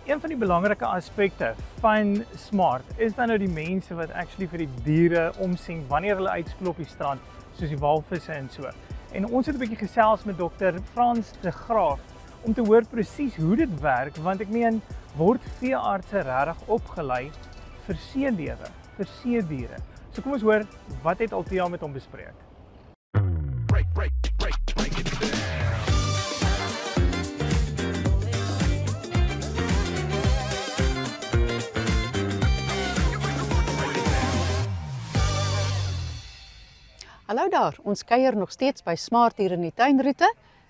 Een van die belangrike aspekte van Smart is dan nou die mense wat actually vir die diere omsien wanneer hulle uitspoel op die strand, soos die walvisse en so. En ons het 'n bietjie gesels met dokter Frans de Graaf om te hoor presies hoe dit werk, want ek meen, word veeartse regtig opgelei vir seelewe, vir seediere. So kom ons hoor, wat het Althea met hom bespreek? Hallo daar, ons kuier nog steeds by Smart hier in die tuinroete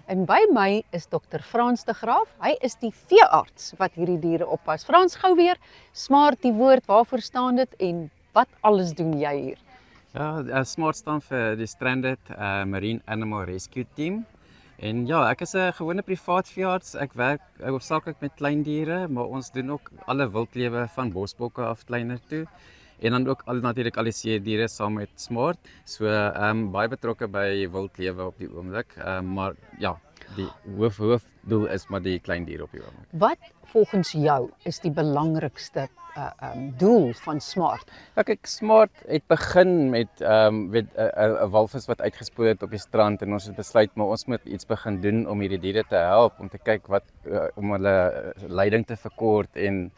en by my is dokter Frans de Graaf. Hy is die veearts wat hierdie diere oppas. Frans, gou weer, Smart die woord, waarvoor staan dit en wat alles doen jy hier? Ja, Smart staan vir die Stranded Marine Animal Rescue Team. En ja, ek is 'n gewone privaat veearts. Ek werk hoofsaaklik met klein diere, maar ons doen ook alle wildlewe van bosbokke af kleiner toe. En dan ook natuurlik al die seediere saam met Smart. So baie betrokke by wildlewe op die oomblik. Maar ja, die hoofdoel is maar die klein diere op die oomblik. Wat volgens jou is die belangrikste doel van Smart? Ja, kyk, Smart het begin met 'n walvis wat uitgespoel het op die strand en ons het besluit maar ons moet iets begin doen om hierdie diere te help, om te kyk wat om hulle lyding te verkort en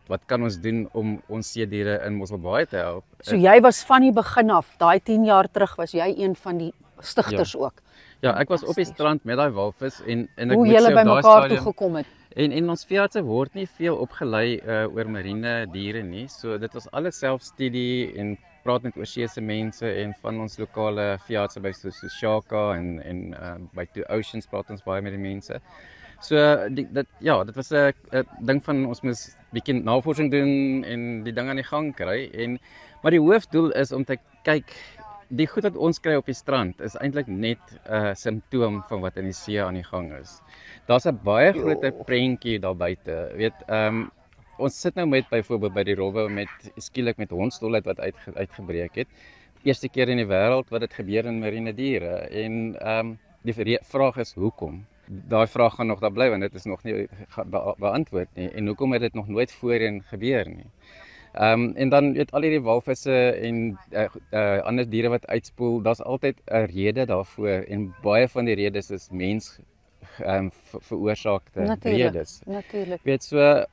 wat kan ons doen om ons seediere in Mosselbaai te help. So jy was van die begin af, daai 10 jaar terug was jy een van die stigters ook. Ja, ek was op die strand met daai walvis en ek hoe moet julle sê by op daai mekaar stadium toe gekom het. En ons veeartse word nie veel opgelei oor marine diere nie. So dit was alles selfstudie en praat met oorsese mense en van ons lokale veeartse by so Shaka en by Two Oceans praat ons baie met die mense. So dit was 'n ding van ons moes bietjie navorsing doen en die ding aan die gang kry maar die hoofdoel is om te kyk die goed wat ons kry op die strand is eintlik net 'n simptoom van wat in die see aan die gang is. Daar's 'n baie groter prentjie daar buite. Ons sit nou met byvoorbeeld by die robbe skielik met hondstolheid wat uitgebreek het. Eerste keer in die wêreld wat dit gebeur in marine diere en die vraag is hoekom? Daai vraag gaan nog daar bly want dit is nog nie beantwoord nie en hoekom het dit nog nooit voorheen gebeur nie. En dan al hierdie walvisse en ander diere wat uitspoel, daar's altyd 'n rede daarvoor en baie van die redes is mens veroorsaakte redes. Natuurlik. So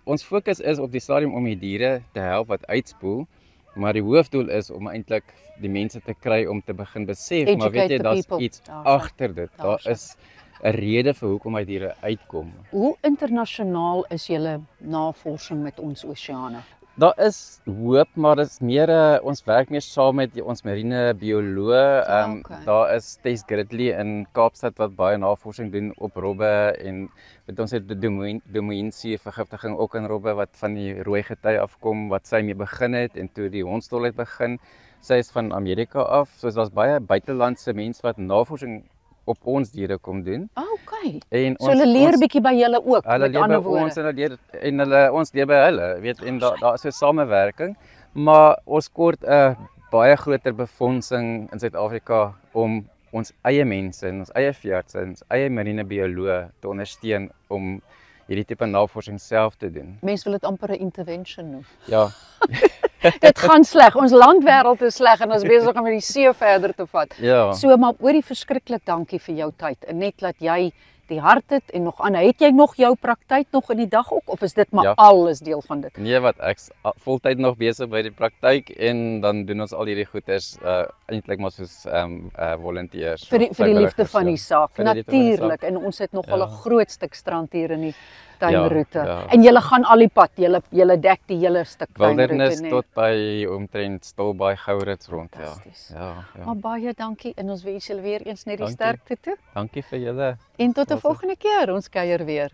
ons fokus is op die stadium om die diere te help wat uitspoel, maar die hoofdoel is om eintlik die mense te kry om te begin besef, maar weet jy, daar's iets agter dit. Daar is 'n rede vir hoekom hy diere uitkom. Hoe internasionaal is julle navorsing met ons oseane? Daar is hoop, maar dit is meer ons werk meer saam met ons marine bioloog. Daar is Tess Gridley in Kaapstad wat baie navorsing doen op robbe en ons het die Domoensie vergiftiging ook in robbe wat van die rooi gety afkom wat sy mee begin het en toe die hondstolheid begin. Sy is van Amerika af, so daar's baie buitelandse mense wat navorsing op ons diere kom doen. Okay. En so hulle leer bietjie by julle ook, met ander woorde. Ons leer by hulle, weet, en daar is 'n samewerking, maar ons kort 'n baie groter befondsing in Suid-Afrika om ons eie mense en ons eie veeartse en ons eie marine bioloog te ondersteun om hierdie tipe navorsing self te doen. Mense wil dit amper 'n intervention noem. Ja. Dit gaan sleg. Ons landwêreld is sleg en ons is besig om die see verder te vat. Ja. So maar oorie verskriklik dankie vir jou tyd en net dat jy die hart het en nog aan. Het jy nog jou praktyk nog in die dag ook of is dit maar alles deel van dit? Nee, wat ek's voltyd nog besig by die praktyk en dan doen ons al hierdie goeders eintlik maar soos volunteers. Vir die liefde van die saak. Natuurlik en ons het nog al 'n groot stuk strand hier in die tuinroete. En julle gaan al die pad, julle dek die hele stuk tuinroete, Wildernis tot by omtrent Stilbaai Gourits rond, ja. Maar baie dankie en ons wens julle weer eens net die sterkte toe. Dankie vir julle. En tot 'n volgende keer, ons kuier weer.